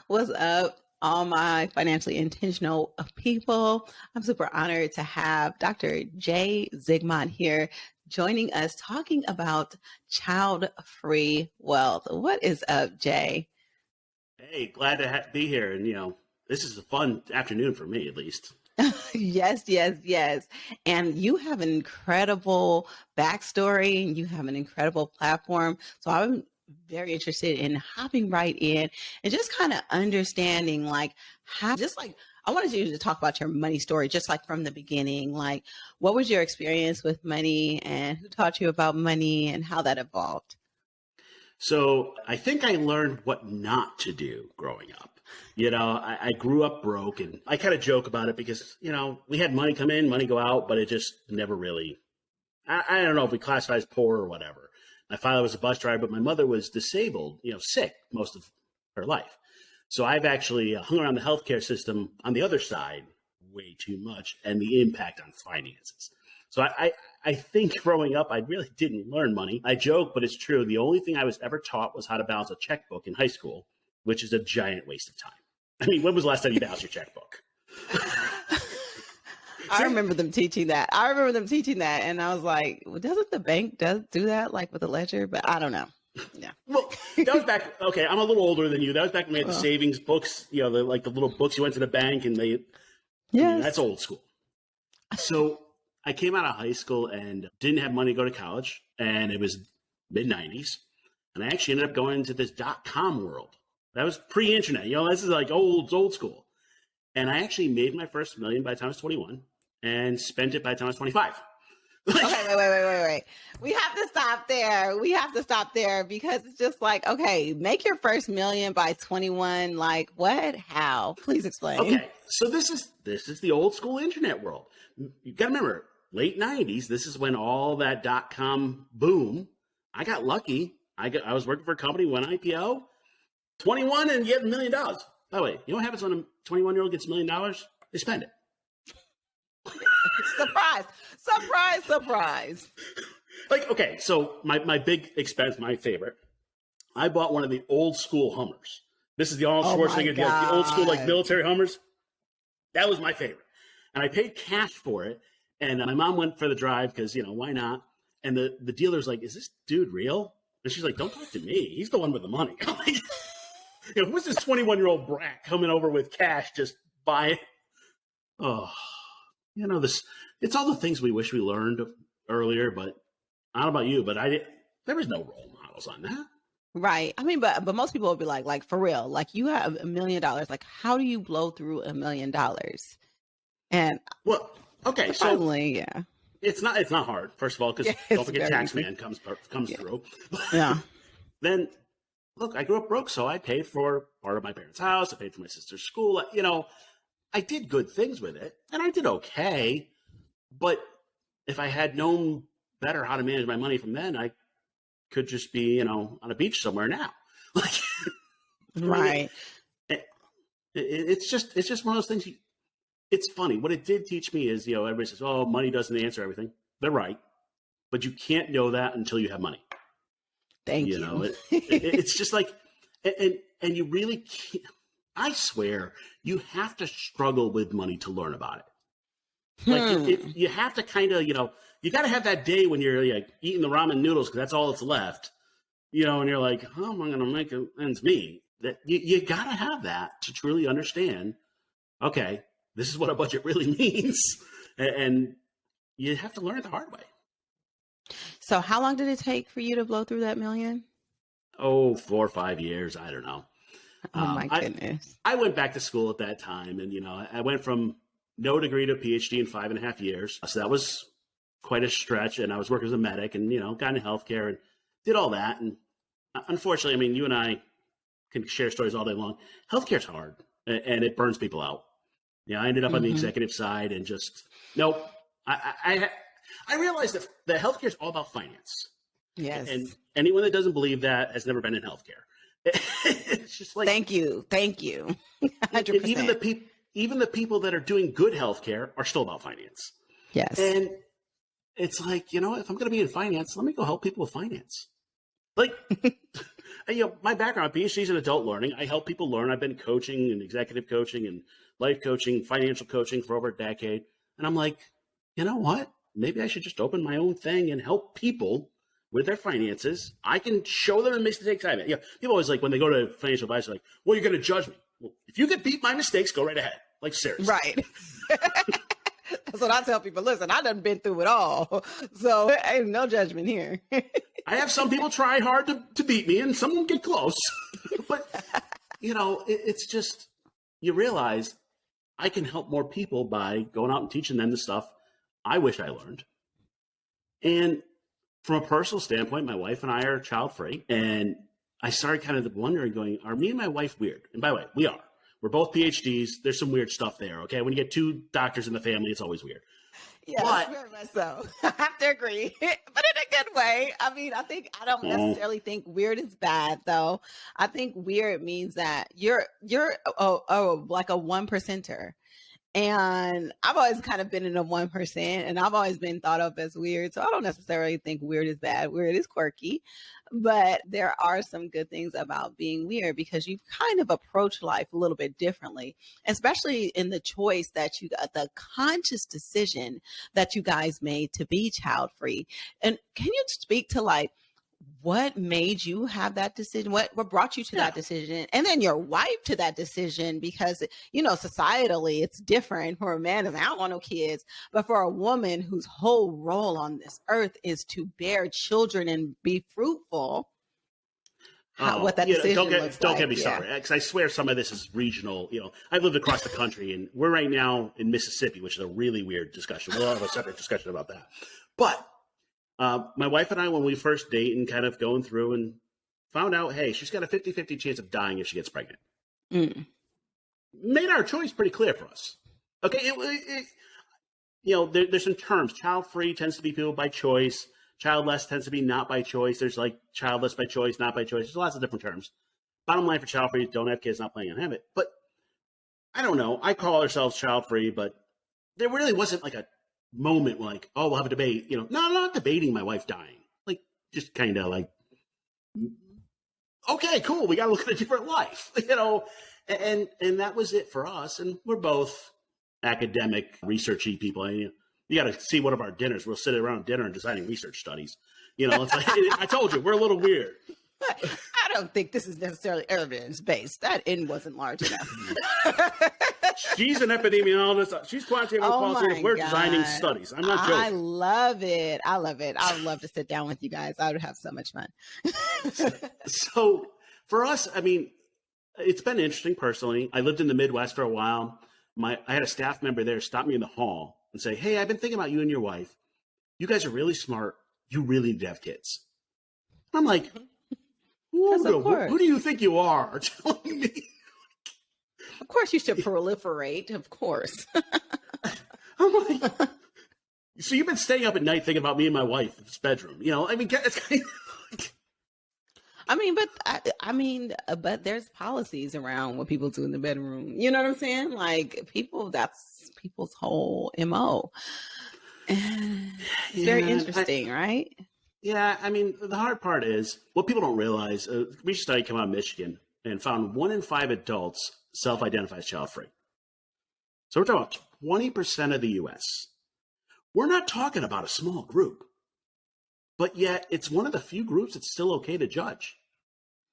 What's up, all my financially intentional people? I'm super honored to have Dr. Jay Zigmont here joining us talking about child-free wealth. What is up, Jay? Hey, glad to be here. And, this is a fun afternoon for me, at least. Yes, yes, yes. And you have an incredible backstory and you have an incredible platform. So I'm very interested in hopping right in and just kind of understanding like how, just like, I wanted you to talk about your money story, just like from the beginning. Like, what was your experience with money and who taught you about money and how that evolved? So I think I learned what not to do growing up. I grew up broke, and I kind of joke about it because, we had money come in, money go out, but it just never really, I don't know if we classify as poor or whatever. My father was a bus driver, but my mother was disabled, sick most of her life. So I've actually hung around the healthcare system on the other side way too much and the impact on finances. So I think growing up, I really didn't learn money. I joke, but it's true. The only thing I was ever taught was how to balance a checkbook in high school, which is a giant waste of time. I mean, when was the last time you balanced your checkbook? I remember them teaching that. And I was like, well, doesn't the bank do that like with a ledger? But I don't know. Yeah. Well, that was back. Okay, I'm a little older than you. That was back when we had the savings books. The little books you went to the bank and they. Yeah, that's old school. So I came out of high school and didn't have money to go to college, and it was mid '90s, and I actually ended up going to this .com world. That was pre-internet. This is like old school, and I actually made my first million by the time I was 21, and spent it by the time I was 25. Okay, wait. We have to stop there because it's just like, okay, make your first million by 21. Like what? How? Please explain. Okay, so this is the old school internet world. You got to remember, late 90s. This is when all that .com boom. I got lucky. I was working for a company, went IPO, 21, and you get $1 million. By the way, you know what happens when a 21-year-old gets $1 million? They spend it. Surprise. Like, okay, so my big expense, my favorite, I bought one of the old school Hummers. This is the Arnold Schwarzenegger, the old school like military Hummers. That was my favorite. And I paid cash for it. And my mom went for the drive because, why not? And the dealer's like, is this dude real? And she's like, don't talk to me. He's the one with the money. I'm like, who's this 21-year-old brat coming over with cash just buy it? Oh, it's all the things we wish we learned earlier, but I don't know about you, but there was no role models on that. Right. I mean, but most people will be like for real, like you have $1 million. Like, how do you blow through $1 million? And well, okay, so yeah, it's not hard. First of all, because don't forget Taxman comes through. Yeah. Then look, I grew up broke, so I paid for part of my parents' house. I paid for my sister's school. I did good things with it, and I did okay. But if I had known better how to manage my money from then, I could just be, on a beach somewhere now. Right. It's just one of those things. It's funny. What it did teach me is, everybody says, "Oh, money doesn't answer everything." They're right, but you can't know that until you have money. Thank you. It's just like, and you really can't. I swear, you have to struggle with money to learn about it. Like you have to kind of, you got to have that day when you're like eating the ramen noodles because that's all that's left, and you're like, how am I going to make ends meet? That you got to have that to truly understand. Okay, this is what a budget really means, and you have to learn it the hard way. So, how long did it take for you to blow through that $1 million? Oh, 4 or 5 years. I don't know. Oh my goodness. I went back to school at that time, and I went from no degree to a PhD in 5.5 years. So that was quite a stretch. And I was working as a medic, and got into healthcare and did all that. And unfortunately, I mean, you and I can share stories all day long. Healthcare's hard, and it burns people out. I ended up on the executive side, and just nope. I realized that healthcare is all about finance. Yes. And anyone that doesn't believe that has never been in healthcare. It's just like, thank you 100%. Even the people that are doing good healthcare are still about finance. Yes. And it's like, if I'm going to be in finance, let me go help people with finance. Like, My background, PhD is in adult learning. I help people learn. I've been coaching and executive coaching and life coaching, financial coaching for over a decade. And I'm like, you know what? Maybe I should just open my own thing and help people with their finances. I can show them the mistakes I made. People always like when they go to financial advice, like, well, you're going to judge me. Well, if you could beat my mistakes, go right ahead. Like, seriously. Right. That's what I tell people. Listen, I done been through it all. So ain't no judgment here. I have some people try hard to beat me and some will get close. But, it's just, you realize I can help more people by going out and teaching them the stuff I wish I learned. And from a personal standpoint, my wife and I are child-free. And I started kind of wondering, going, are me and my wife weird? And by the way, we are. We're both PhDs. There's some weird stuff there, okay? When you get two doctors in the family, it's always weird. Yes, very much so. I have to agree, but in a good way. I mean, I don't necessarily think weird is bad, though. I think weird means that you're like a one percenter. And I've always kind of been in a 1%, and I've always been thought of as weird. So I don't necessarily think weird is bad. Weird is quirky. But there are some good things about being weird because you kind of approach life a little bit differently, especially in the choice that you got, the conscious decision that you guys made to be child free. And can you speak to like, what made you have that decision? What brought you to that decision? And then your wife to that decision, because, societally it's different for a man. I don't want no kids, but for a woman whose whole role on this earth is to bear children and be fruitful. What that decision don't get me started, because I swear some of this is regional. I've lived across the country, and we're right now in Mississippi, which is a really weird discussion. We'll have a separate discussion about that. But my wife and I, when we first date and kind of going through and found out, hey, she's got a 50-50 chance of dying if she gets pregnant. Made our choice pretty clear for us. Okay, there's some terms. Child-free tends to be people by choice. Childless tends to be not by choice. There's like childless by choice, not by choice. There's lots of different terms. Bottom line for child-free, don't have kids, not planning on having it. But I don't know. I call ourselves child-free, but there really wasn't like a moment like, oh, we'll have a debate. No, I'm not debating my wife dying. Like, just kind of like, okay, cool. We got to look at a different life, and that was it for us. And we're both academic, researchy people. You got to see one of our dinners. We'll sit around dinner and designing research studies. It's like, I told you, we're a little weird. I don't think this is necessarily evidence-based. That N wasn't large enough. She's an epidemiologist. She's quantitative and qualitative. We're designing studies. I'm not joking. I love it. I would love to sit down with you guys. I would have so much fun. So for us, I mean, it's been interesting personally. I lived in the Midwest for a while. I had a staff member there stop me in the hall and say, hey, I've been thinking about you and your wife. You guys are really smart. You really need to have kids. I'm like, who do you think you are telling me? Of course you should proliferate, of course. I'm like, so you've been staying up at night thinking about me and my wife's bedroom. It's kind of like... but there's policies around what people do in the bedroom. You know what I'm saying? Like that's people's whole MO. It's very interesting, right? Yeah. I mean, the hard part is what people don't realize. A recent study came out of Michigan and found 1 in 5 adults self-identify as child-free. So we're talking about 20% of the U.S. We're not talking about a small group, but yet it's one of the few groups that's still okay to judge.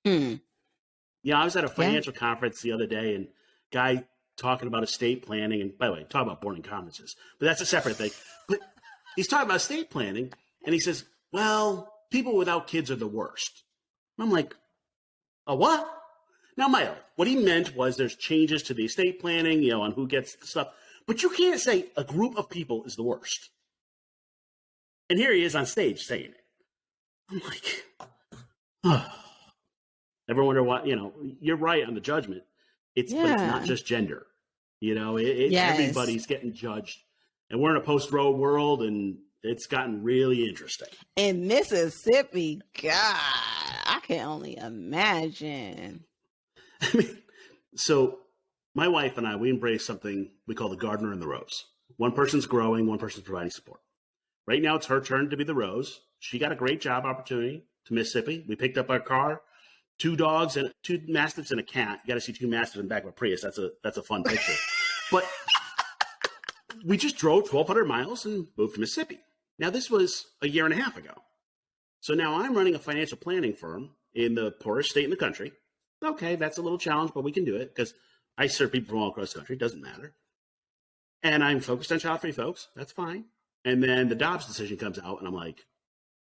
I was at a financial conference the other day, and guy talking about estate planning, and by the way, talk about boring conferences, but that's a separate thing. But he's talking about estate planning, and he says, well, people without kids are the worst. I'm like, a what? Now, what he meant was there's changes to the estate planning, on who gets the stuff. But you can't say a group of people is the worst. And here he is on stage saying it. I'm like, ever wonder why, you're right on the judgment. But it's not just gender. Everybody's getting judged. And we're in a post-Roe world, and it's gotten really interesting. In Mississippi, God, I can only imagine. So my wife and I, we embrace something we call the gardener and the rose. One person's growing, one person's providing support. Right now, it's her turn to be the rose. She got a great job opportunity to Mississippi. We picked up our car, 2 dogs and 2 mastiffs and a cat. You got to see 2 mastiffs in the back of a Prius. That's a fun picture. But we just drove 1,200 miles and moved to Mississippi. Now, this was a year and a half ago. So now I'm running a financial planning firm in the poorest state in the country. Okay, that's a little challenge, but we can do it because I serve people from all across the country. It doesn't matter. And I'm focused on child-free folks. That's fine. And then the Dobbs decision comes out, and I'm like,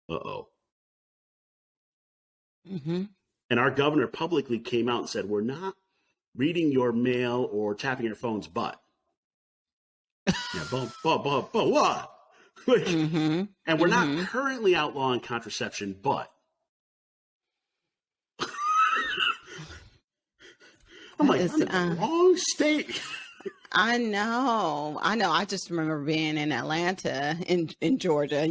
uh-oh. Mm-hmm. And our governor publicly came out and said, we're not reading your mail or tapping your phone's butt. Yeah, but what? Like, and we're not currently outlawing contraception, but. I'm like, I'm in the wrong state. I know. I just remember being in Atlanta, in Georgia,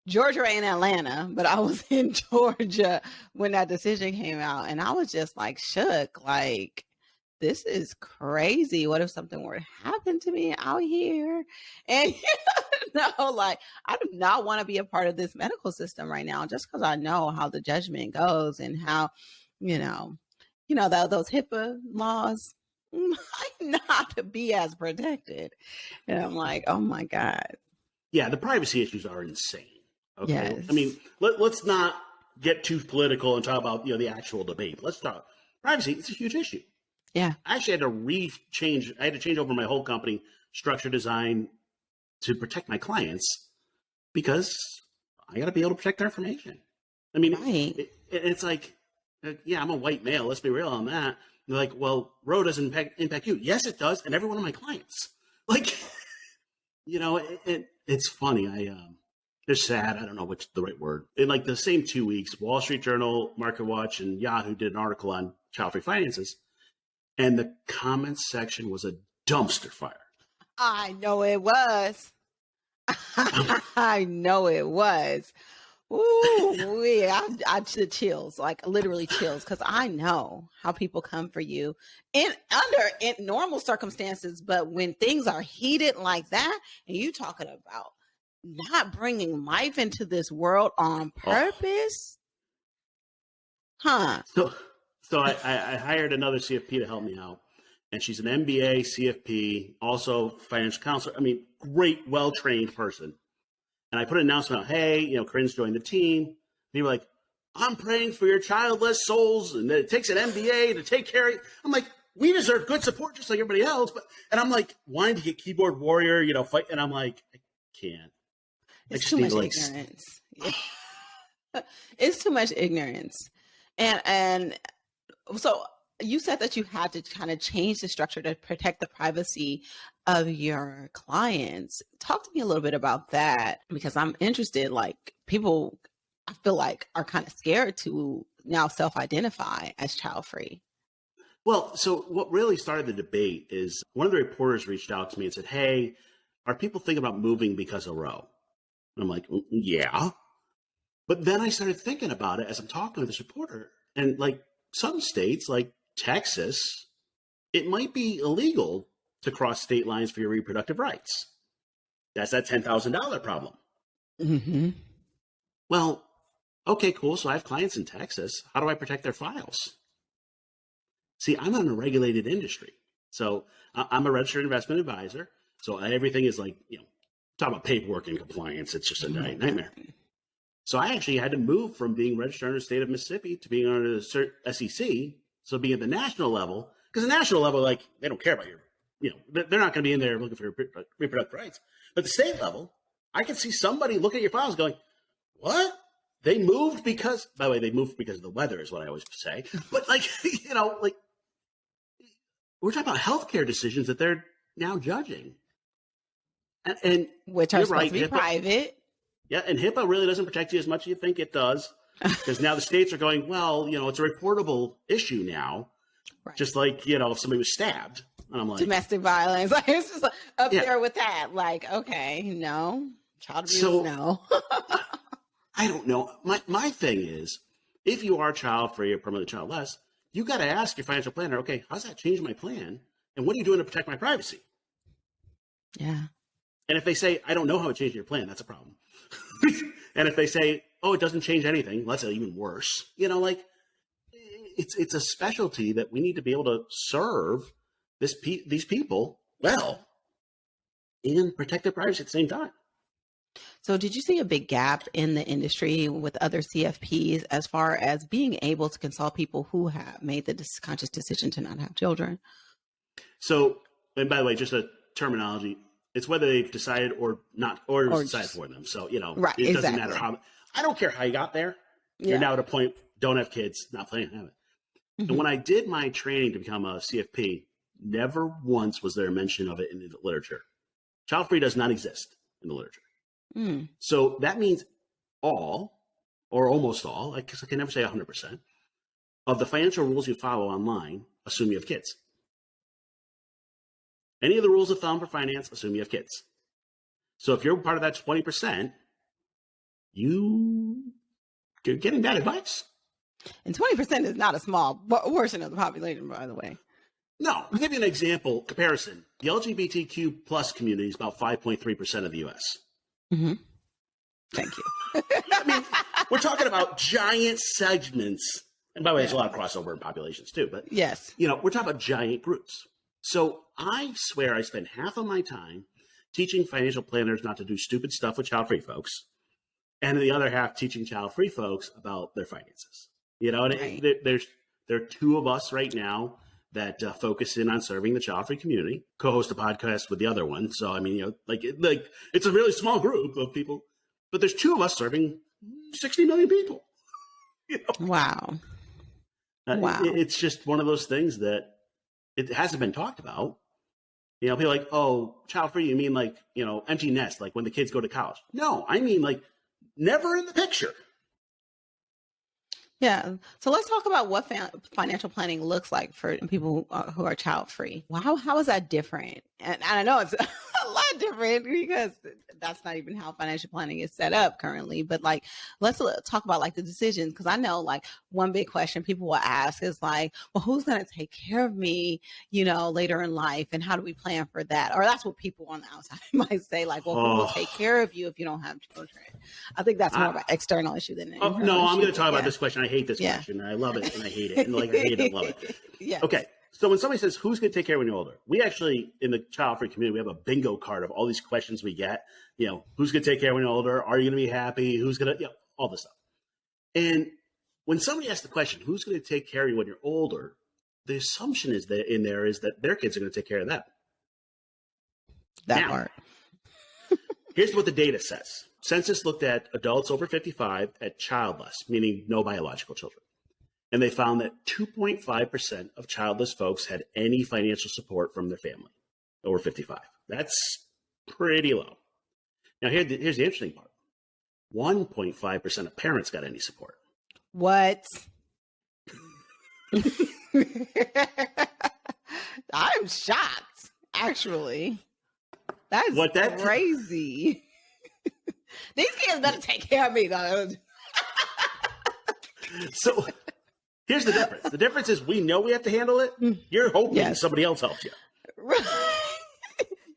Georgia ain't Atlanta, but I was in Georgia when that decision came out, and I was just like shook, like, this is crazy. What if something were to happen to me out here? And like, I do not want to be a part of this medical system right now, just because I know how the judgment goes and how, those HIPAA laws might not be as protected. And I'm like, oh my God. Yeah, the privacy issues are insane. Okay. Yes. I mean, let's not get too political and talk about the actual debate. Let's talk privacy. It's a huge issue. Yeah. I actually had to change over my whole company structure design to protect my clients because I got to be able to protect their information. I mean, right. It's like, yeah, I'm a white male. Let's be real on that. They're like, well, Roe doesn't impact you. Yes, it does, and every one of my clients. Like, it's funny. They're sad. I don't know what's the right word. In like the same 2 weeks, Wall Street Journal, MarketWatch, and Yahoo did an article on child-free finances, and the comments section was a dumpster fire. I know it was. I know it was. Ooh, yeah, I the chills, like literally chills, because I know how people come for you in normal circumstances, but when things are heated like that, and you talking about not bringing life into this world on purpose, huh? So I hired another CFP to help me out, and she's an MBA CFP, also financial counselor. I mean, great, well-trained person. And I put an announcement out, hey, Corinne's joined the team. People were like, I'm praying for your childless souls, and it takes an MBA to take care of you. I'm like, we deserve good support just like everybody else. And I'm like, wanting to get keyboard warrior, fight. And I'm like, I can't. It's too much ignorance. It's too much ignorance. And so you said that you had to kind of change the structure to protect the privacy of your clients. Talk to me a little bit about that, because I'm interested. Like, people, I feel like, are kind of scared to now self-identify as child-free. Well, so what really started the debate is one of the reporters reached out to me and said, hey, are people thinking about moving because of Roe? And I'm like, yeah. But then I started thinking about it as I'm talking to this reporter, and like some states, like Texas, it might be illegal to cross state lines for your reproductive rights. That's that $10,000 problem. Mm-hmm. Well, okay, cool. So I have clients in Texas. How do I protect their files? See, I'm in a regulated industry. So I'm a registered investment advisor. So everything is like, talk about paperwork and compliance. It's just a nightmare. So I actually had to move from being registered under the state of Mississippi to being under the SEC. So being at the national level, because the national level, like, they don't care about your, they're not going to be in there looking for your reproductive rights. But the state level, I can see somebody looking at your files going, what? They moved because, by the way, they moved because of the weather is what I always say. But like, like, we're talking about healthcare decisions that they're now judging. And which are supposed right, to be private. Yeah, and HIPAA really doesn't protect you as much as you think it does, because now the states are going, well, it's a reportable issue now, right. Just like, if somebody was stabbed. And I'm like, domestic violence, like, it's just up there with that. Like, okay, no, child abuse, no. I don't know. My thing is, if you are child-free or permanently childless, you got to ask your financial planner, okay, how's that change my plan? And what are you doing to protect my privacy? Yeah. And if they say, I don't know how it changed your plan, that's a problem. And if they say, oh, it doesn't change anything, that's even worse. Like, it's a specialty that we need to be able to serve these people well and protect their privacy at the same time. So did you see a big gap in the industry with other CFPs as far as being able to consult people who have made the conscious decision to not have children? So, and by the way, just a terminology, it's whether they've decided or not, or decided for them. So, right, it doesn't exactly. matter how, I don't care how you got there. Yeah. You're now at a point, don't have kids, not planning to have it. Mm-hmm. And when I did my training to become a CFP, never once was there a mention of it in the literature. Child-free does not exist in the literature. Mm. So that means all, or almost all, because I can never say 100%, of the financial rules you follow online assume you have kids. Any of the rules of thumb for finance assume you have kids. So if you're part of that 20%, you're getting bad advice. And 20% is not a small portion of the population, by the way. No, I'll give you an example, comparison. The LGBTQ plus community is about 5.3% of the U.S. Mm-hmm. Thank you. I mean, we're talking about giant segments. And by the way, there's a lot of crossover in populations too. But yes, we're talking about giant groups. So I swear I spend half of my time teaching financial planners not to do stupid stuff with child-free folks, and the other half teaching child-free folks about their finances. And right. There are two of us right now that focus in on serving the child-free community, co-host a podcast with the other one. So, I mean, it's a really small group of people, but there's two of us serving 60 million people. Wow. Wow. It's just one of those things that it hasn't been talked about. People are like, oh, child-free, you mean like, empty nest, like when the kids go to college. No, I mean like never in the picture. Yeah. So let's talk about what financial planning looks like for people who are child-free. Wow. How is that different? And I know it's a lot different because that's not even how financial planning is set up currently. But let's talk about the decisions. Because I know one big question people will ask is well, who's going to take care of me, later in life? And how do we plan for that? Or that's what people on the outside might say, who will take care of you if you don't have children? I think that's more of an external issue than an internal issue. No, I'm going to talk about this question. I hate this question. I love it and I hate it. And I hate it and love it. Yeah. Okay. So when somebody says, who's going to take care of when you're older? We actually, in the child-free community, we have a bingo card of all these questions we get. Who's going to take care when you're older? Are you going to be happy? Who's going to, all this stuff. And when somebody asks the question, who's going to take care of you when you're older? The assumption is that in there is that their kids are going to take care of them. That part. Here's what the data says. Census looked at adults over 55 at childless, meaning no biological children. And they found that 2.5% of childless folks had any financial support from their family over 55. That's pretty low. Now, here's the interesting part. 1.5% of parents got any support. What? I'm shocked, actually. That's crazy. These kids better take care of me, though. So here's the difference. The difference is we know we have to handle it. You're hoping somebody else helps you. Right.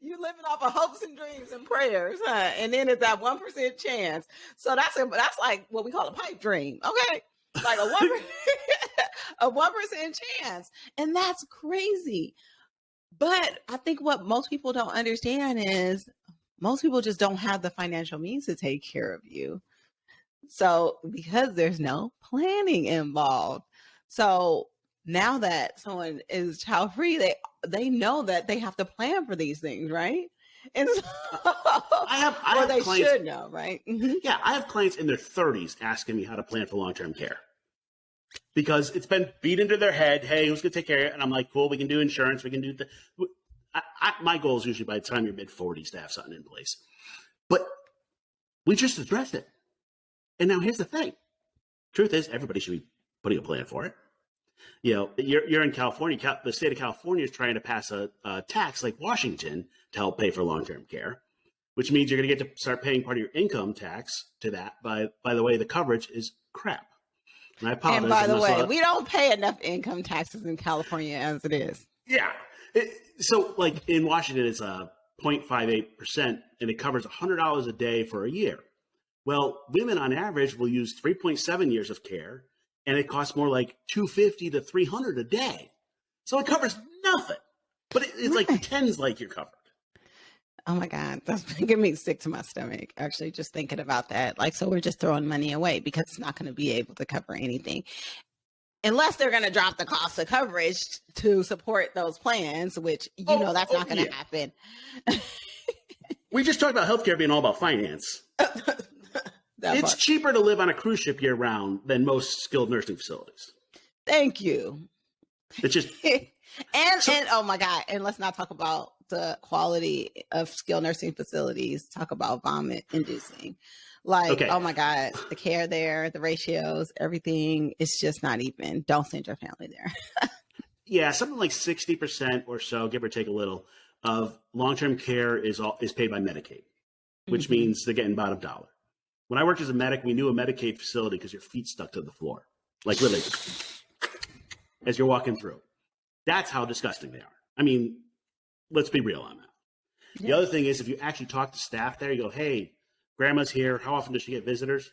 You're living off of hopes and dreams and prayers, huh? And then it's that 1% chance. So that's like what we call a pipe dream. Okay. Like a 1% chance. And that's crazy. But I think what most people don't understand is most people just don't have the financial means to take care of you. So because there's no planning involved. So now that someone is child free, they know that they have to plan for these things, right? And so I have clients, should know, right? Mm-hmm. Yeah, I have clients in their 30s asking me how to plan for long-term care. Because it's been beat into their head, hey, who's going to take care of it? And I'm like, cool, we can do insurance. We can do my goal is usually by the time you're mid-40s to have something in place. But we just addressed it. And now here's the thing. Truth is, everybody should be putting a plan for it. You're in California. The state of California is trying to pass a tax like Washington to help pay for long-term care, which means you're going to get to start paying part of your income tax to that. By the way, the coverage is crap. And I apologize. And by the way, we don't pay enough income taxes in California as it is. Yeah. So like in Washington, it's 0.58%, and it covers $100 a day for a year. Well, women on average will use 3.7 years of care, and it costs more like $250 to $300 a day. So it covers nothing, but it's like pretends like you're covered. Oh my God, that's making me sick to my stomach. Actually, just thinking about that. Like, so we're just throwing money away because it's not going to be able to cover anything. Unless they're going to drop the cost of coverage to support those plans, which, that's not going to happen. We just talked about healthcare being all about finance. It's cheaper to live on a cruise ship year round than most skilled nursing facilities. Thank you. It's just... and oh my God, and let's not talk about the quality of skilled nursing facilities. Talk about vomit inducing. Oh my God, the care there, the ratios, everything is just not even. Don't send your family there. Yeah, something like 60% or so, give or take a little, of long-term care is paid by Medicaid, which means they're getting bottom dollar. When I worked as a medic, we knew a Medicaid facility because your feet stuck to the floor, like literally, as you're walking through. That's how disgusting they are. I mean, let's be real on that. Yeah. The other thing is, if you actually talk to staff there, you go, hey, grandma's here. How often does she get visitors?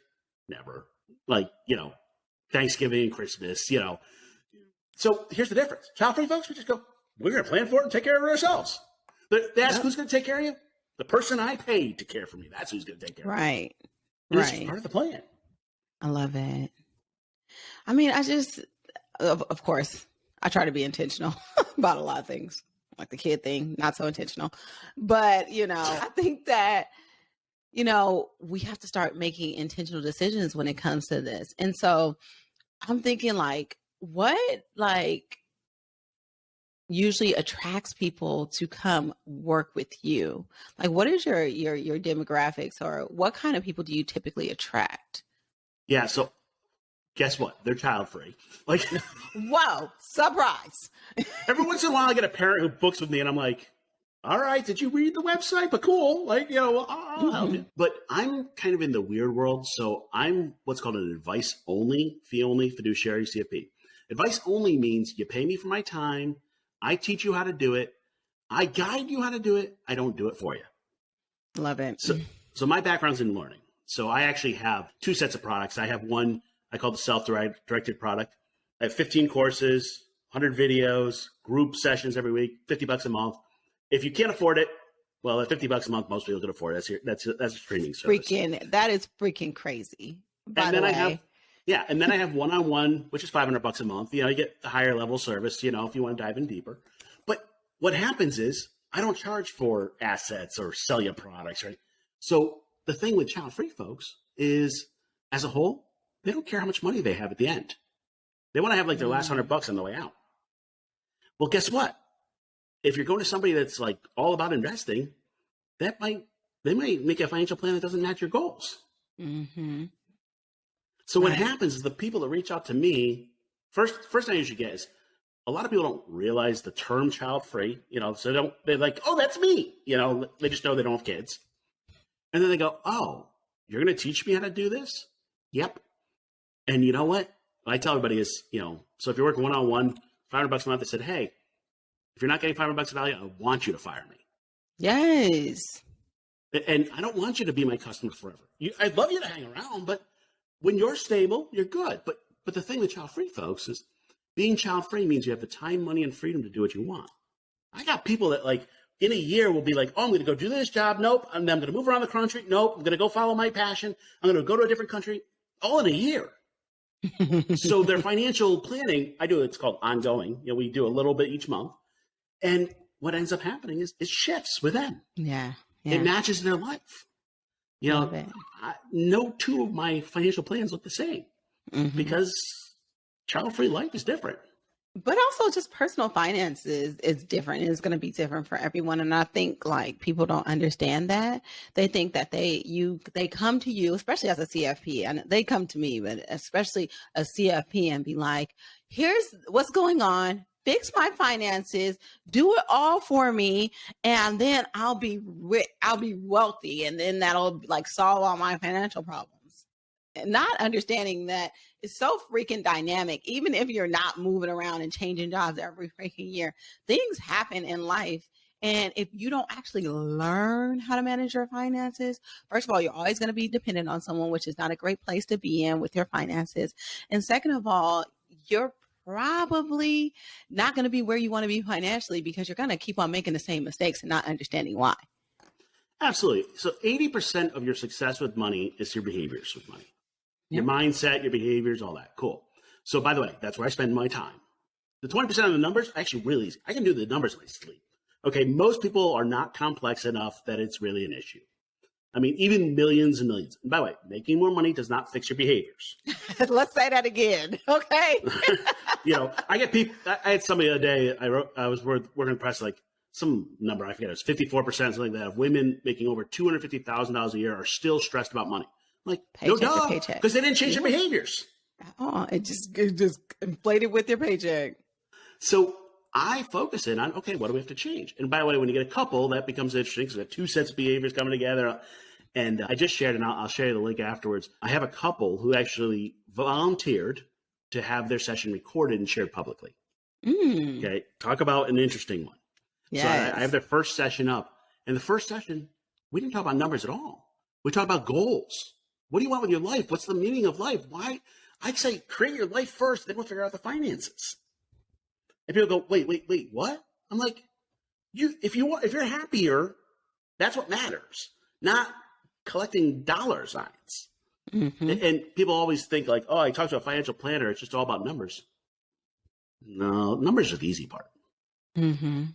Never. Thanksgiving, Christmas, So here's the difference. Child-free folks, we just go, we're going to plan for it and take care of it ourselves. They ask who's going to take care of you? The person I paid to care for me. That's who's going to take care of me. Right. This is part of the plan. I love it. I mean, of course, I try to be intentional about a lot of things, like the kid thing, not so intentional. But, I think that, we have to start making intentional decisions when it comes to this. And so I'm thinking what usually attracts people to come work with you? Like, what is your demographics, or what kind of people do you typically attract? Yeah. So guess what? They're child-free. Whoa, surprise. Every once in a while I get a parent who books with me and I'm like, all right, did you read the website? But cool. I'll help you. But I'm kind of in the weird world. So I'm what's called an advice-only, fee-only fiduciary CFP. Advice-only means you pay me for my time. I teach you how to do it. I guide you how to do it. I don't do it for you. Love it. So my background's in learning. So I actually have two sets of products. I have one I call the self-directed product. I have 15 courses, 100 videos, group sessions every week, $50 a month. If you can't afford it, well, at $50 a month, most people can afford it. That's a streaming service. That is freaking crazy. And then I have one-on-one, which is $500 a month. You get the higher level service, if you want to dive in deeper. But what happens is I don't charge for assets or sell you products, right? So the thing with child-free folks is, as a whole, they don't care how much money they have at the end. They want to have their last $100 on the way out. Well, guess what? If you're going to somebody that's all about investing, they might make a financial plan that doesn't match your goals. Mm-hmm. So what happens is the people that reach out to me, first thing you should get is, a lot of people don't realize the term child-free, so they're like, oh, that's me. They just know they don't have kids. And then they go, oh, you're going to teach me how to do this? Yep. And you know what? I tell everybody is, so if you're working one-on-one, $500 a month, I said, hey, if you're not getting $500 of value, I want you to fire me. Yes. And I don't want you to be my customer forever. I'd love you to hang around, but when you're stable, you're good. But the thing with child-free folks is, being child-free means you have the time, money, and freedom to do what you want. I got people that in a year will be like, oh, I'm going to go do this job. Nope. And then I'm going to move around the country. Nope. I'm going to go follow my passion. I'm going to go to a different country, all in a year. So their financial planning, it's called ongoing. We do a little bit each month. And what ends up happening is it shifts with them. Yeah. It matches their life. No two of my financial plans look the same because child-free life is different. But also just personal finances is different. It's going to be different for everyone. And I think people don't understand that. They think that they come to you, especially as a CFP, and they come to me, but especially a CFP, and be like, here's what's going on. Fix my finances, do it all for me, and then I'll be wealthy, and then that'll solve all my financial problems. And not understanding that it's so freaking dynamic. Even if you're not moving around and changing jobs every freaking year, things happen in life, And if you don't actually learn how to manage your finances, first of all, you're always going to be dependent on someone, which is not a great place to be in with your finances. And second of all, you're probably not going to be where you want to be financially because you're going to keep on making the same mistakes and not understanding why. Absolutely. So 80% of your success with money is your behaviors with money. Your mindset, your behaviors, all that. Cool. So by the way, that's where I spend my time. The 20% of the numbers, actually really easy. I can do the numbers in my sleep. Okay, most people are not complex enough that it's really an issue. I mean, even millions and millions. And by the way, making more money does not fix your behaviors. Let's say that again, okay? I get people. I had somebody the other day. I was working press like some number. I forget. It was 54%, something like that. Of women making over $250,000 a year are still stressed about money. I'm like, paycheck no, duh, paycheck, because they didn't change their behaviors. Oh, it just inflated with your paycheck. So I focus in on, okay, what do we have to change? And by the way, when you get a couple, that becomes interesting because we have two sets of behaviors coming together. And I just shared, and I'll share you the link afterwards. I have a couple who actually volunteered to have their session recorded and shared publicly. Okay, talk about an interesting one. Yes. So I have their first session up. And the first session, we didn't talk about numbers at all. We talked about goals. What do you want with your life? What's the meaning of life? Why? I'd say create your life first, then we'll figure out the finances. And people go, wait, what? I'm like, if you're happier, that's what matters, not collecting dollar signs. And people always think like, oh, I talked to a financial planner, it's just all about numbers. No, numbers are the easy part. I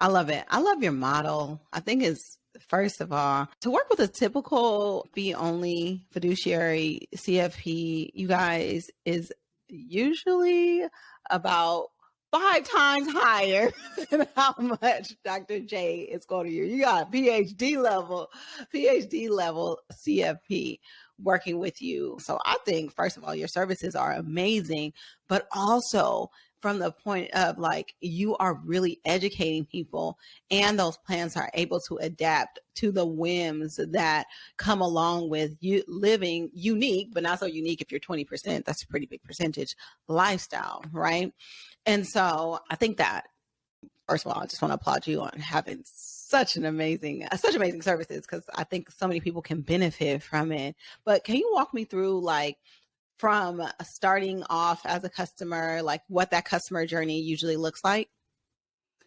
love it. I love your model. I think it's, first of all, to work with a typical fee-only fiduciary CFP, you guys, is usually about 5 times higher than how much Dr. J is going to you. You got PhD level CFP working with you. So I think, first of all, your services are amazing, but also from the point of like, you are really educating people and those plans are able to adapt to the whims that come along with you living unique, but not so unique if you're 20%, that's a pretty big percentage lifestyle, right? And so I think that, first of all, I just want to applaud you on having such amazing services, because I think so many people can benefit from it. But can you walk me through like, from starting off as a customer, like what that customer journey usually looks like?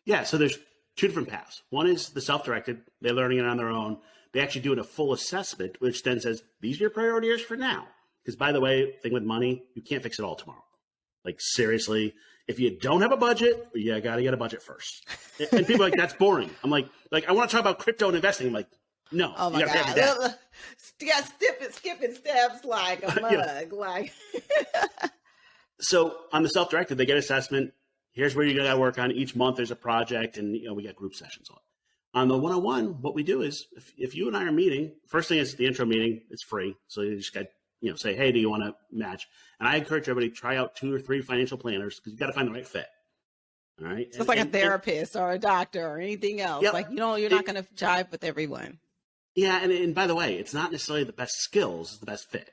Yeah, so there's two different paths. One is the self-directed. They're learning it on their own. They actually do a full assessment, which then says, these are your priorities for now. Because by the way, thing with money, you can't fix it all tomorrow. Like seriously, if you don't have a budget, you got to get a budget first. And people are like, that's boring. I'm like, I want to talk about crypto and investing. I'm like, no. Oh my God. Skipping steps like a mug. Like. So on the self-directed, they get assessment. Here's where you're going to work on. Each month there's a project, and we got group sessions on. On the one-on-one, what we do is if you and I are meeting, first thing is the intro meeting. It's free. So you just got, say, hey, do you want to match? And I encourage everybody to try out 2 or 3 financial planners because you got to find the right fit. All right. So it's like a therapist or a doctor or anything else. Yep. Like, you're not going to jive with everyone. Yeah. And by the way, it's not necessarily the best skills, it's the best fit.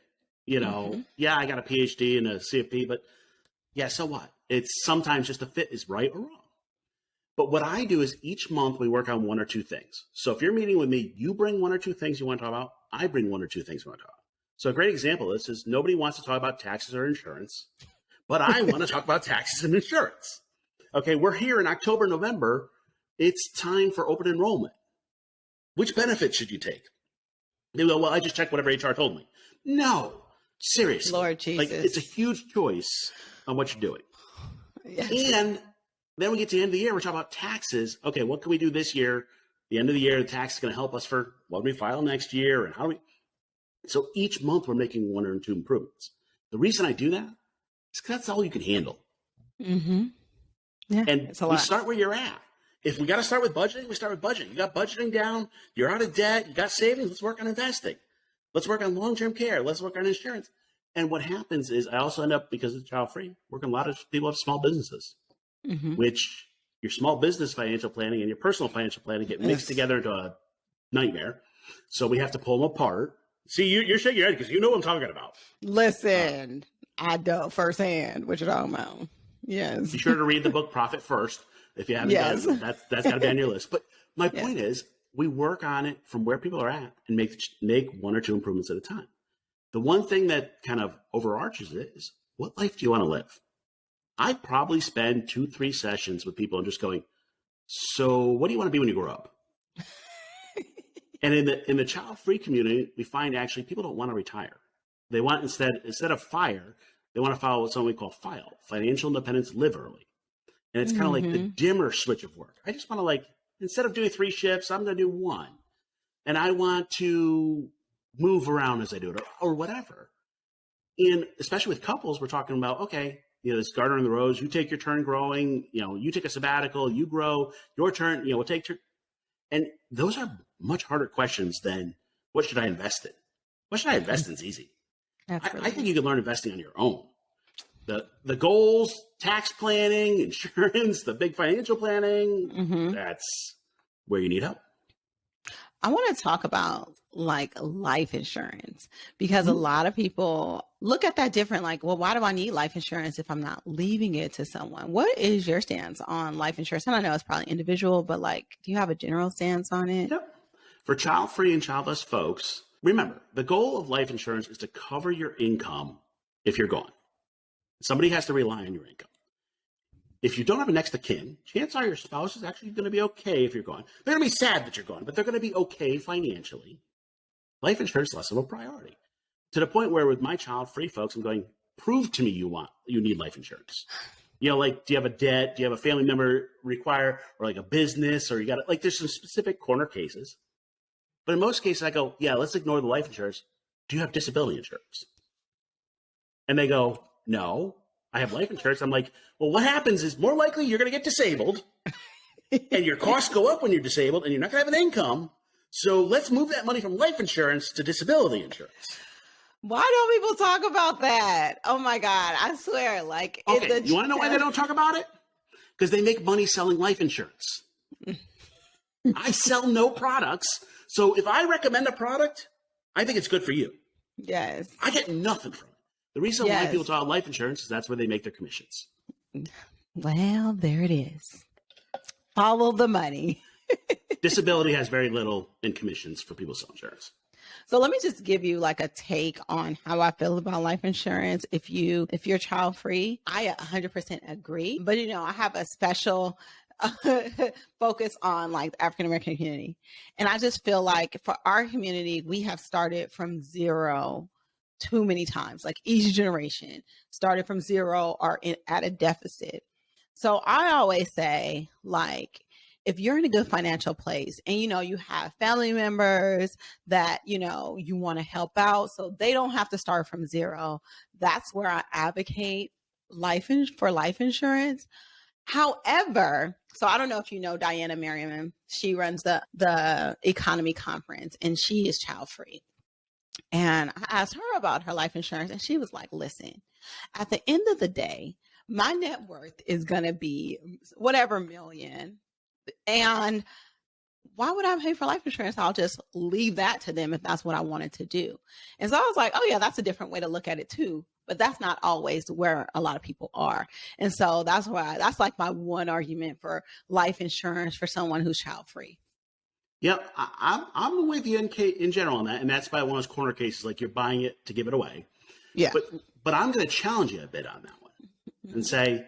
Yeah, I got a PhD and a CFP, but yeah, so what? It's sometimes just the fit is right or wrong. But what I do is each month we work on 1 or 2 things. So if you're meeting with me, you bring 1 or 2 things you want to talk about. I bring 1 or 2 things we want to talk about. So a great example of this is nobody wants to talk about taxes or insurance, but I want to talk about taxes and insurance. Okay, we're here in October, November. It's time for open enrollment. Which benefits should you take? They go, well, I just checked whatever HR told me. No, seriously. Lord Jesus. It's a huge choice on what you're doing. Yes. And then we get to the end of the year, we're talking about taxes. Okay, what can we do this year? The end of the year, the tax is going to help us for what we file next year and how do we. So each month we're making 1 or 2 improvements. The reason I do that is because that's all you can handle. Yeah, and we start where you're at. If we got to start with budgeting, we start with budgeting. You got budgeting down, you're out of debt, you got savings, let's work on investing. Let's work on long-term care. Let's work on insurance. And what happens is I also end up, because it's child-free, working a lot of people have small businesses, which your small business financial planning and your personal financial planning get mixed together into a nightmare. So we have to pull them apart. See, you're shaking your head because you know what I'm talking about. Listen, I know firsthand what you're talking about. Yes. Be sure to read the book Profit First. If you haven't Yes. done it, that's got to be on your list. But my Yes. point is, we work on it from where people are at and make one or two improvements at a time. The one thing that kind of overarches it is, what life do you want to live? I probably spend 2-3 sessions with people and just going, so what do you want to be when you grow up? And in the child-free community, we find actually people don't want to retire. They want instead of fire, they want to follow what we call FILE, financial independence, live early. And it's kind of like the dimmer switch of work. I just want to instead of doing 3 shifts, I'm going to do 1. And I want to move around as I do it or whatever. And especially with couples, we're talking about, okay, this gardening the rows, you take your turn growing, you take a sabbatical, you grow, your turn, we'll take turn. And those are much harder questions than what should I invest in? What should I invest in is easy. I think you can learn investing on your own. The goals, tax planning, insurance, the big financial planning, that's where you need help. I want to talk about life insurance because a lot of people look at that different, well, why do I need life insurance if I'm not leaving it to someone? What is your stance on life insurance? And I know it's probably individual, but do you have a general stance on it? Yep. For child-free and childless folks, remember, the goal of life insurance is to cover your income if you're gone. Somebody has to rely on your income. If you don't have a next of kin, chances are your spouse is actually going to be okay if you're gone. They're going to be sad that you're gone, but they're going to be okay financially. Life insurance is less of a priority. To the point where with my child-free folks, I'm going, prove to me you need life insurance. Do you have a debt? Do you have a family member require, or a business, or you got there's some specific corner cases. But in most cases, I go, yeah, let's ignore the life insurance. Do you have disability insurance? And they go, no, I have life insurance. I'm like, well, what happens is more likely you're going to get disabled and your costs go up when you're disabled and you're not going to have an income. So let's move that money from life insurance to disability insurance. Why don't people talk about that? Oh my God. I swear. Okay, you want to know why they don't talk about it? Because they make money selling life insurance. I sell no products. So if I recommend a product, I think it's good for you. Yes. I get nothing from it. The reason why people talk about life insurance is that's where they make their commissions. Well, there it is. Follow the money. Disability has very little in commissions for people selling insurance. So let me just give you a take on how I feel about life insurance. If you're child free, I 100% agree. But I have a special focus on the African American community. And I just feel for our community, we have started from zero too many times. Each generation started from zero or at a deficit. So I always say, if you're in a good financial place and you have family members that you want to help out so they don't have to start from zero, that's where I advocate for life insurance. However, so I don't know if you know Diana Merriman. She runs the economy conference and she is child free. And I asked her about her life insurance and she was like, listen, at the end of the day, my net worth is going to be whatever million. And why would I pay for life insurance? I'll just leave that to them if that's what I wanted to do. And so I was like, oh yeah, that's a different way to look at it too. But that's not always where a lot of people are. And so that's my one argument for life insurance for someone who's child free. Yep, I'm with you in general on that, and that's by one of those corner cases, you're buying it to give it away. Yeah. But I'm going to challenge you a bit on that one and say,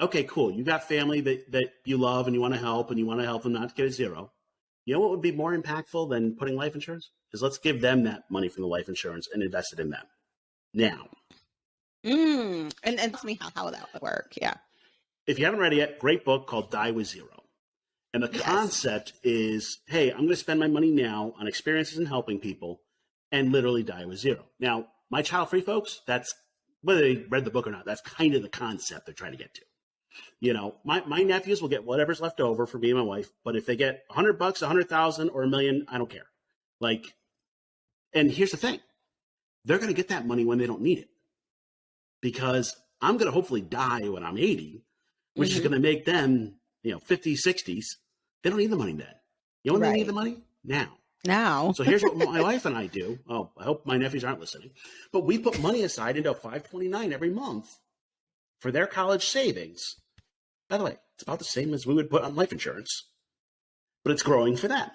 okay, cool. You got family that you love and you want to help them not to get a zero. You know what would be more impactful than putting life insurance? Is let's give them that money from the life insurance and invest it in them now. And tell me how that would work. Yeah. If you haven't read it yet, great book called Die with Zero. And the concept is, hey, I'm going to spend my money now on experiences and helping people and literally die with zero. Now, my child-free folks, that's whether they read the book or not, that's kind of the concept they're trying to get to. My nephews will get whatever's left over for me and my wife, but if they get $100, 100,000 or $1 million, I don't care. And here's the thing. They're going to get that money when they don't need it. Because I'm going to hopefully die when I'm 80, which is going to make them, 50s, 60s. They don't need the money then. You know when they need the money? Now. So here's what my wife and I do. Oh, I hope my nephews aren't listening. But we put money aside into a 529 every month for their college savings. By the way, it's about the same as we would put on life insurance, but it's growing for them.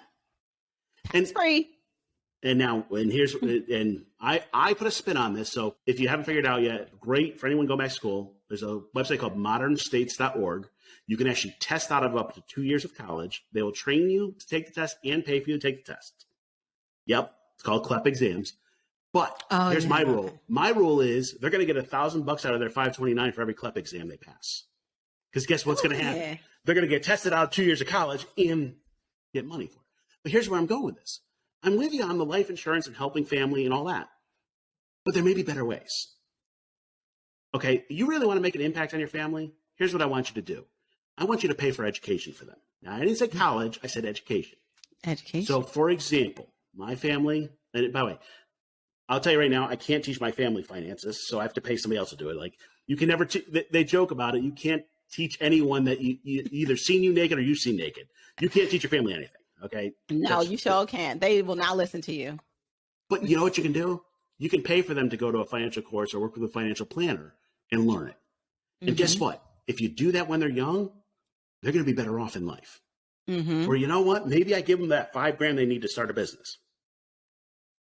Tax free. And I put a spin on this. So if you haven't figured it out yet, great for anyone going back to school. There's a website called modernstates.org. You can actually test out of up to 2 years of college. They will train you to take the test and pay for you to take the test. Yep. It's called CLEP exams. But here's my rule. My rule is they're going to get $1,000 out of their 529 for every CLEP exam they pass. Because guess what's going to happen? Yeah. They're going to get tested out of 2 years of college and get money for it. But here's where I'm going with this. I'm with you on the life insurance and helping family and all that. But there may be better ways. Okay, you really want to make an impact on your family? Here's what I want you to do. I want you to pay for education for them. Now, I didn't say college. I said education. Education. So, for example, my family, and by the way, I'll tell you right now, I can't teach my family finances, so I have to pay somebody else to do it. Like, you can never, they joke about it. You can't teach anyone that you either seen you naked or you've seen naked. You can't teach your family anything. Okay. No, you sure can't. They will not listen to you. But you know what you can do? You can pay for them to go to a financial course or work with a financial planner and learn it. And guess what? If you do that when they're young, they're going to be better off in life. Or you know what? Maybe I give them that $5,000 they need to start a business.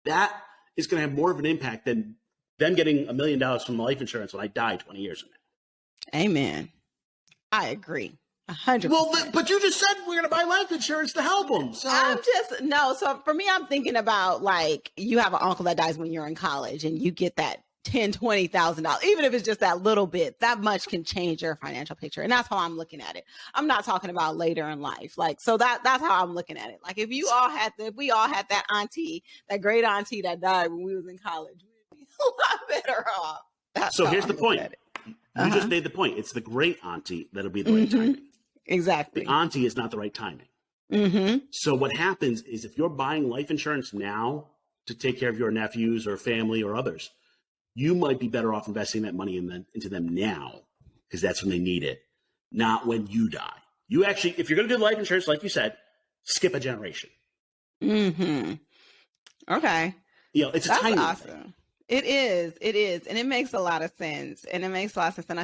That is going to have more of an impact than them getting $1 million from life insurance when I die 20 years from now. Amen. I agree. 100%. Well, but you just said we're going to buy life insurance to help them. So So for me, I'm thinking about like you have an uncle that dies when you're in college and you get that $10,000-$20,000, even if it's just that little bit, that much can change your financial picture. And that's how I'm looking at it. I'm not talking about later in life. Like, so that's how I'm looking at it. Like if we all had that auntie, that great auntie that died when we was in college, we'd be a lot better off. So here's the point. You just made the point. It's the great auntie that'll be the right timing. Exactly. The auntie is not the right timing. So what happens is if you're buying life insurance now to take care of your nephews or family or others, you might be better off investing that money into them now because that's when they need it, not when you die. You actually, if you're going to do life insurance, like you said, skip a generation. Okay. It's a timing thing. It is. And it makes a lot of sense. And I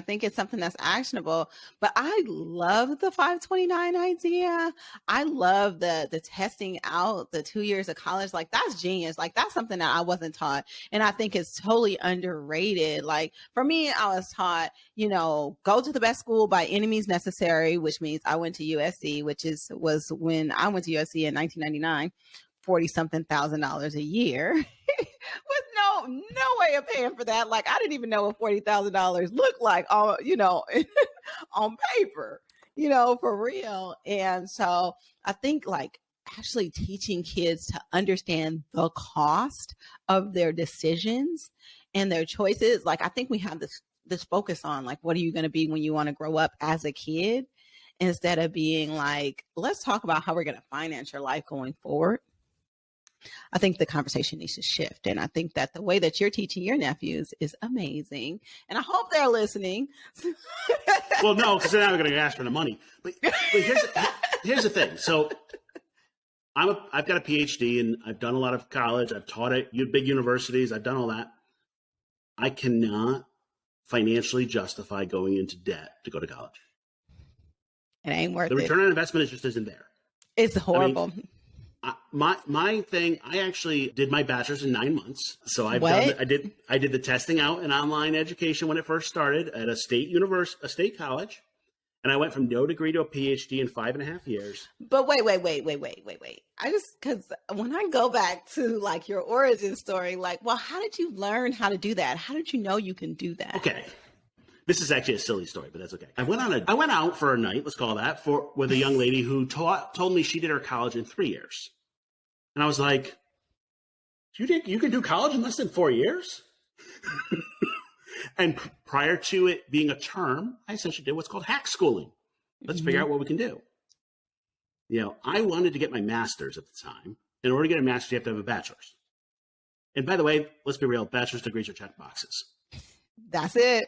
think it's something that's actionable. But I love the 529 idea. I love the testing out the 2 years of college. Like that's genius. Like that's something that I wasn't taught. And I think it's totally underrated. Like for me, I was taught, go to the best school by any means necessary, which means I went to USC, was when I went to USC in 1999, $40-something thousand a year. With no way of paying for that. Like I didn't even know what $40,000 looked like on paper, for real. And so I think like actually teaching kids to understand the cost of their decisions and their choices. Like I think we have this focus on like, what are you going to be when you want to grow up as a kid, instead of being like, let's talk about how we're going to finance your life going forward. I think the conversation needs to shift. And I think that the way that you're teaching your nephews is amazing. And I hope they're listening. Well, no, because they're not going to ask for the money. But here's the thing. So I've got a PhD and I've done a lot of college. I've taught at big universities. I've done all that. I cannot financially justify going into debt to go to college. It ain't worth it. The return on investment just isn't there. It's horrible. My thing, I actually did my bachelor's in 9 months. So I did the testing out in online education when it first started at a state college. And I went from no degree to a PhD in 5.5 years. But wait. Because when I go back to like your origin story, like, well, how did you learn how to do that? How did you know you can do that? Okay. This is actually a silly story, but that's okay. I went out for a night, let's call that, with a young lady who told me she did her college in 3 years. And I was like, you think you can do college in less than 4 years? And prior to it being a term, I essentially did what's called hack schooling. Let's figure out what we can do. I wanted to get my master's at the time. In order to get a master's, you have to have a bachelor's. And by the way, let's be real, bachelor's degrees are check boxes. That's it.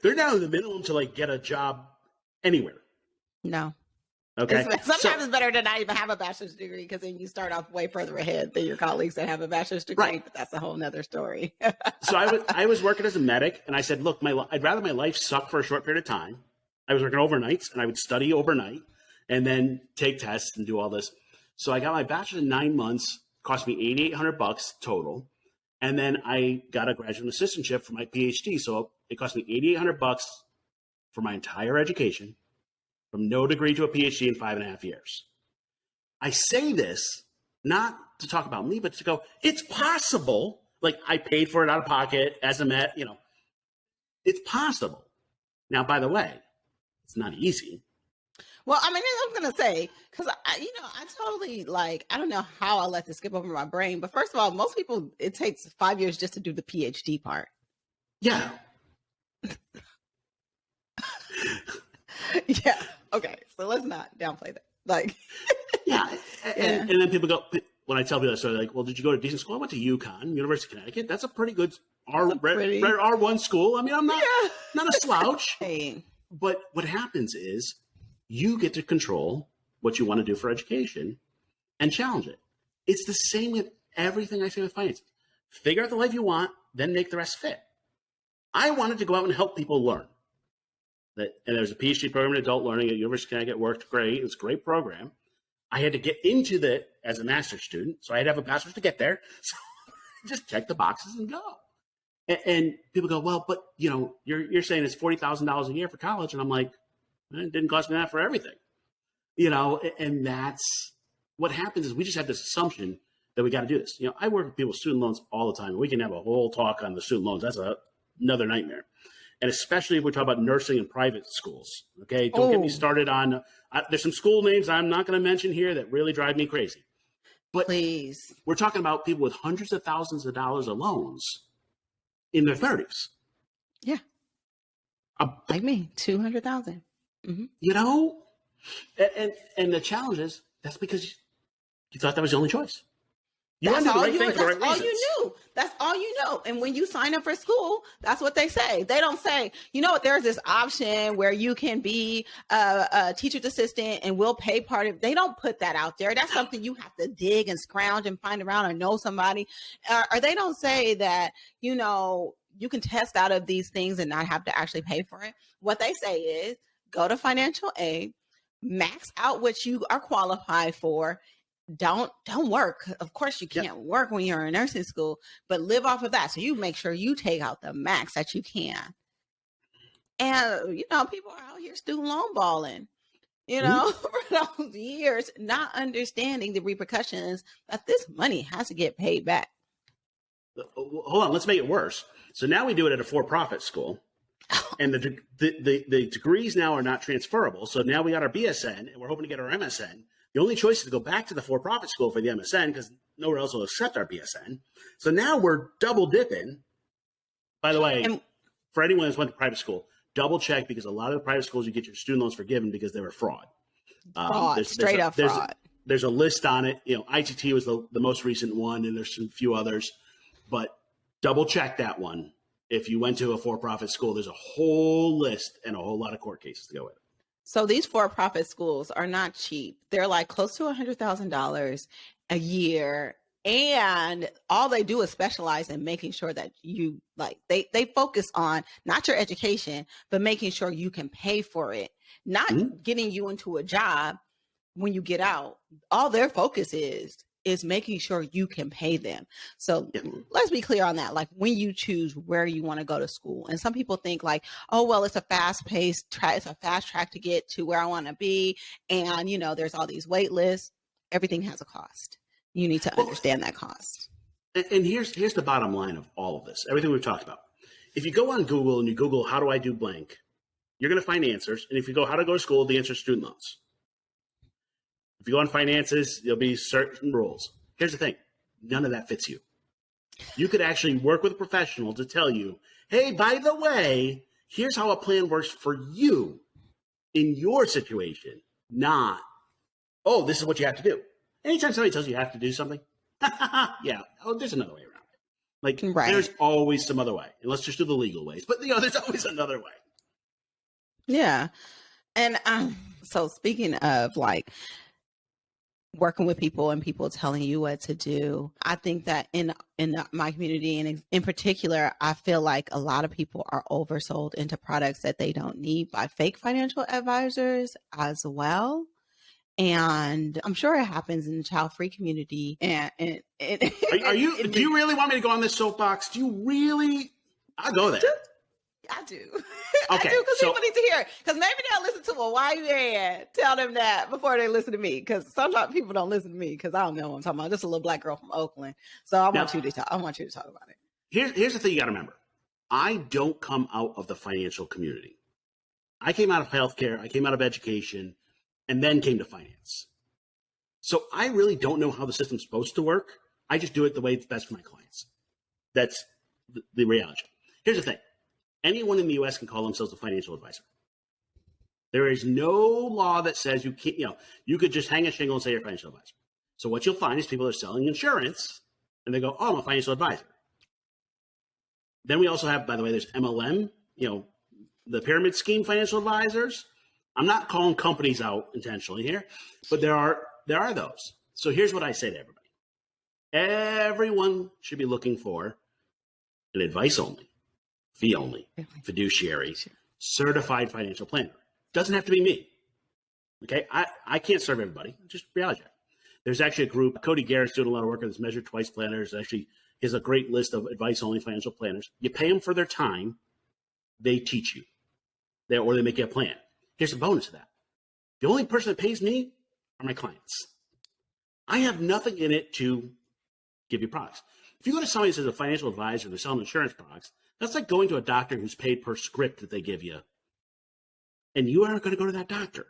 They're down to the minimum to like get a job anywhere. No. Okay. Sometimes it's better to not even have a bachelor's degree because then you start off way further ahead than your colleagues that have a bachelor's degree. Right. But that's a whole nother story. So I was working as a medic, and I said, look, I'd rather my life suck for a short period of time I was working overnights, and I would study overnight and then take tests and do all this. So I got my bachelor's in 9 months, cost me $8,800 total. And then I got a graduate assistantship for my PhD. So it cost me $8,800 for my entire education, from no degree to a PhD in 5.5 years. I say this not to talk about me, but to go, it's possible. Like, I paid for it out of pocket as a met, it's possible. Now, by the way, it's not easy. Well, I mean, I'm going to say, because I totally, like, I don't know how I let this skip over my brain, but first of all, most people, it takes 5 years just to do the PhD part. Yeah. Yeah. Okay. So let's not downplay that. Like, yeah. And then people go, when I tell people that story, like, well, did you go to a decent school? I went to UConn, University of Connecticut. That's a pretty good R1 school. I mean, I'm not a slouch. Hey. But what happens is you get to control what you want to do for education and challenge it. It's the same with everything I say with finance. Figure out the life you want, then make the rest fit. I wanted to go out and help people learn. And there's a PhD program in adult learning at University of Connecticut. Worked great. It was a great program. I had to get into that as a master's student, so I had to have a bachelor's to get there. So just check the boxes and go. And people go, well, but you're saying it's $40,000 a year for college, and I'm like, it didn't cost me that for everything, And that's what happens is we just have this assumption that we got to do this. I work with people with student loans all the time. We can have a whole talk on the student loans. That's another nightmare. And especially if we talk about nursing in private schools. Okay, don't get me started on. There's some school names I'm not going to mention here that really drive me crazy. But please, we're talking about people with hundreds of thousands of dollars of loans in their 30s. Yeah, like me, 200,000. Mm-hmm. And the challenge is that's because you thought that was the only choice. That's all you knew. That's all you know. And when you sign up for school, that's what they say. They don't say, there's this option where you can be a teacher's assistant and we'll pay part of it. They don't put that out there. That's something you have to dig and scrounge and find around or know somebody. Or they don't say that, you can test out of these things and not have to actually pay for it. What they say is go to financial aid, max out what you are qualified for. Don't work. Of course, you can't work when you're in nursing school, but live off of that. So you make sure you take out the max that you can. And, people are out here student loan balling, for those years, not understanding the repercussions that this money has to get paid back. Hold on. Let's make it worse. So now we do it at a for-profit school. And the degrees now are not transferable. So now we got our BSN and we're hoping to get our MSN. The only choice is to go back to the for-profit school for the MSN because nowhere else will accept our BSN. So now we're double dipping. By the way, for anyone that's went to private school, double check because a lot of the private schools you get your student loans forgiven because they were fraud. Straight up fraud. There's a list on it. ITT was the most recent one, and there's a few others. But double check that one. If you went to a for-profit school, there's a whole list and a whole lot of court cases to go with. So these for-profit schools are not cheap. They're like close to $100,000 a year. And all they do is specialize in making sure that you they focus on not your education, but making sure you can pay for it, not getting you into a job when you get out. All their focus is making sure you can pay them. So let's be clear on that. Like when you choose where you want to go to school, and some people think like, oh, well, it's a fast track to get to where I want to be. And, there's all these wait lists. Everything has a cost. You need to understand that cost. And here's the bottom line of all of this, everything we've talked about. If you go on Google and you Google, how do I do blank? You're going to find answers. And if you go, how to go to school, the answer is student loans. If you go on finances, there'll be certain rules. Here's the thing. None of that fits you. You could actually work with a professional to tell you, hey, by the way, here's how a plan works for you in your situation, not, oh, this is what you have to do. Anytime somebody tells you have to do something, there's another way around it. There's always some other way. And let's just do the legal ways. But, there's always another way. Yeah. And so speaking of working with people and people telling you what to do. I think that in my community and in particular, I feel like a lot of people are oversold into products that they don't need by fake financial advisors as well. And I'm sure it happens in the child-free community. Are you? Do you really want me to go on this soapbox? Do you really? I'll go there. I do. Okay, I do, because so people need to hear it. Because maybe they'll listen to a white man tell them that before they listen to me. Because sometimes people don't listen to me because I don't know what I'm talking about. Just a little black girl from Oakland. So I want you to talk. I want you to talk about it. Here's the thing you got to remember. I don't come out of the financial community. I came out of healthcare. I came out of education, and then came to finance. So I really don't know how the system's supposed to work. I just do it the way it's best for my clients. That's the reality. Here's the thing. Anyone in the U.S. can call themselves a financial advisor. There is no law that says you can't, you could just hang a shingle and say you're a financial advisor. So what you'll find is people are selling insurance and they go, oh, I'm a financial advisor. Then we also have, by the way, there's MLM, the pyramid scheme financial advisors. I'm not calling companies out intentionally here, but there are those. So here's what I say to everybody. Everyone should be looking for an advice only, fee only, fiduciary, certified financial planner. Doesn't have to be me. Okay, I can't serve everybody. Just reality check. There's actually a group. Cody Garrett's doing a lot of work on this Measure Twice planners. Actually, he has a great list of advice only financial planners. You pay them for their time. They teach you, or they make you a plan. Here's a bonus to that. The only person that pays me are my clients. I have nothing in it to give you products. If you go to somebody who says a financial advisor, they're selling insurance products, that's like going to a doctor who's paid per script that they give you. And you aren't going to go to that doctor.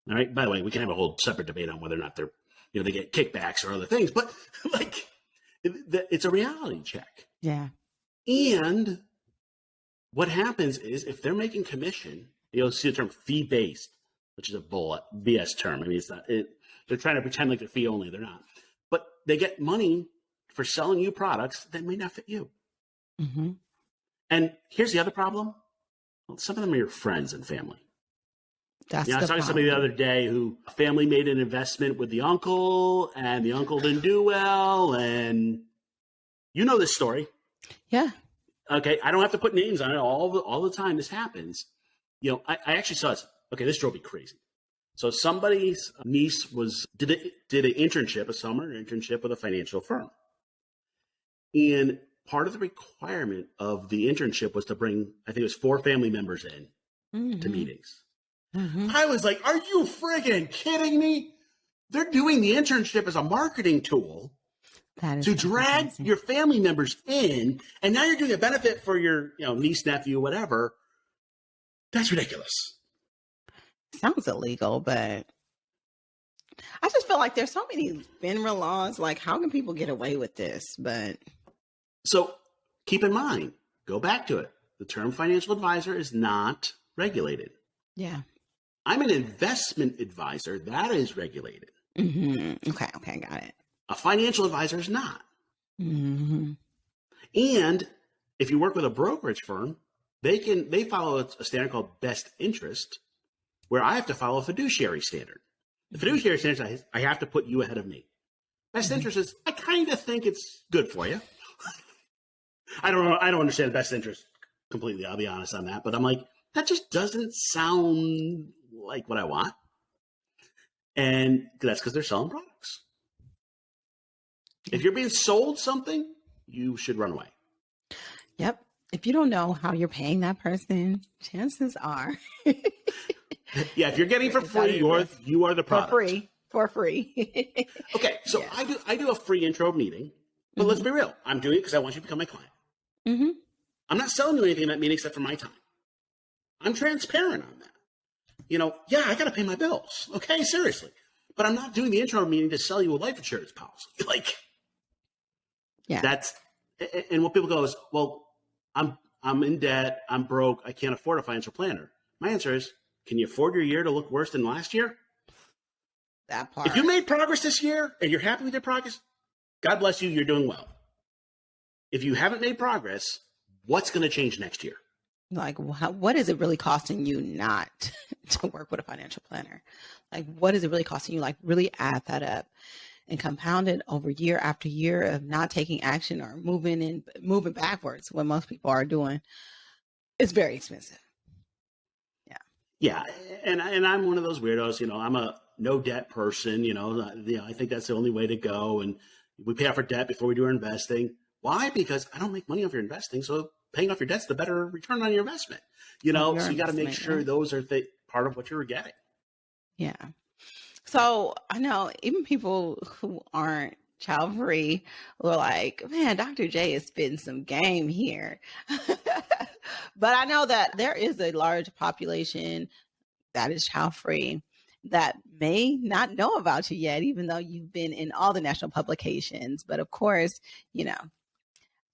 All right. By the way, we can have a whole separate debate on whether or not they're, they get kickbacks or other things, but like it's a reality check. Yeah. And what happens is if they're making commission, you'll see the term fee based, which is a BS term. I mean, it's not, they're trying to pretend like they're fee only. They're not, but they get money for selling you products that may not fit you. Mm-hmm. And here's the other problem. Well, some of them are your friends and family. I saw somebody the other day who a family made an investment with the uncle and the uncle didn't do well. And you know this story. Yeah. Okay. I don't have to put names on it all the time. This happens. I actually saw this. Okay. This drove me crazy. So somebody's niece did an internship, a summer internship with a financial firm. And part of the requirement of the internship was to bring, I think it was 4 family members in to meetings. Mm-hmm. I was like, are you friggin' kidding me? They're doing the internship as a marketing tool to drag amazing. Your family members in, and now you're doing a benefit for your niece, nephew, whatever. That's ridiculous. Sounds illegal, but I just feel like there's so many FINRA laws. Like, how can people get away with this? But so keep in mind, go back to it. The term financial advisor is not regulated. Yeah. I'm an investment advisor. That is regulated. Mm-hmm. Okay, got it. A financial advisor is not. Mm-hmm. And if you work with a brokerage firm, they follow a standard called best interest, where I have to follow a fiduciary standard. The fiduciary standard is I have to put you ahead of me. Best interest is I kind of think it's good for you. I don't know. I don't understand best interest completely. I'll be honest on that, but I'm like, that just doesn't sound like what I want. And that's because they're selling products. If you're being sold something, you should run away. Yep. If you don't know how you're paying that person, chances are. Yeah, if you're getting for free, you are the product. For free. Okay, so yeah. I do a free intro meeting, but let's be real. I'm doing it because I want you to become my client. Mm-hmm. I'm not selling you anything in that meeting except for my time. I'm transparent on that. Yeah, I got to pay my bills. Okay, seriously. But I'm not doing the intro meeting to sell you a life insurance policy. And what people go is, well, I'm in debt. I'm broke. I can't afford a financial planner. My answer is, can you afford your year to look worse than last year? That part. If you made progress this year and you're happy with your progress, God bless you. You're doing well. If you haven't made progress, what's going to change next year? Like, what is it really costing you not to work with a financial planner? Like, what is it really costing you? Like, really add that up and compound it over year after year of not taking action or moving backwards, what most people are doing. It's very expensive. Yeah. Yeah, and I'm one of those weirdos. I'm a no debt person. I think that's the only way to go. And we pay off our debt before we do our investing. Why? Because I don't make money off your investing. So paying off your debt's the better return on your investment. Of your So you got to make investment, sure right? those are part of what you're getting. Yeah. So I know even people who aren't child free were like, man, Dr. J is spitting some game here. But I know that there is a large population that is child free that may not know about you yet, even though you've been in all the national publications. But of course, you know,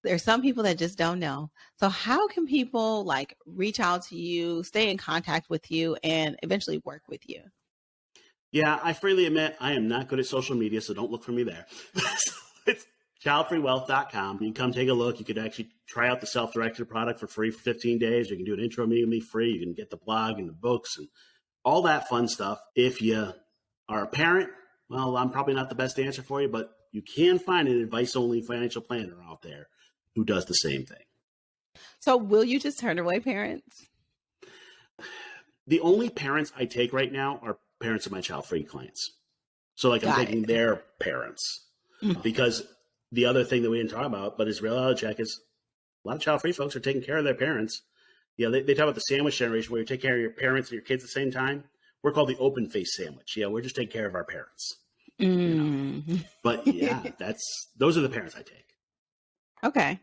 there's some people that just don't know. So how can people like reach out to you, stay in contact with you, and eventually work with you? Yeah, I freely admit I am not good at social media, so don't look for me there. So it's childfreewealth.com. You can come take a look. You could actually try out the self-directed product for free for 15 days. You can do an intro meeting with me free. You can get the blog and the books and all that fun stuff. If you are a parent, well, I'm probably not the best answer for you, but you can find an advice-only financial planner out there who does the same thing. So will you just turn away parents? The only parents I take right now are parents of my child-free clients. So like I'm Got taking it. their parents Mhm. because the other thing that we didn't talk about, but is reality check is a lot of child-free folks are taking care of their parents. They talk about the sandwich generation where you take care of your parents and your kids at the same time. We're called the open face sandwich. Yeah, we're just taking care of our parents. Mm. But yeah, those are the parents I take. Okay.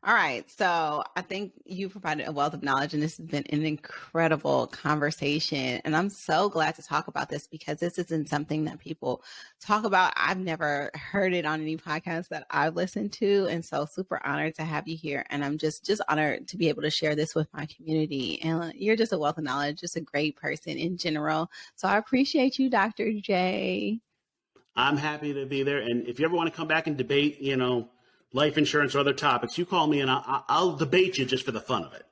All right. So I think you provided a wealth of knowledge, and this has been an incredible conversation. And I'm so glad to talk about this because this isn't something that people talk about. I've never heard it on any podcast that I've listened to. And so super honored to have you here. And I'm just honored to be able to share this with my community. And you're just a wealth of knowledge, just a great person in general. So I appreciate you, Dr. J. I'm happy to be there. And if you ever want to come back and debate, life insurance or other topics, you call me and I'll debate you just for the fun of it.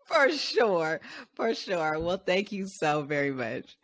For sure. For sure. Well, thank you so very much.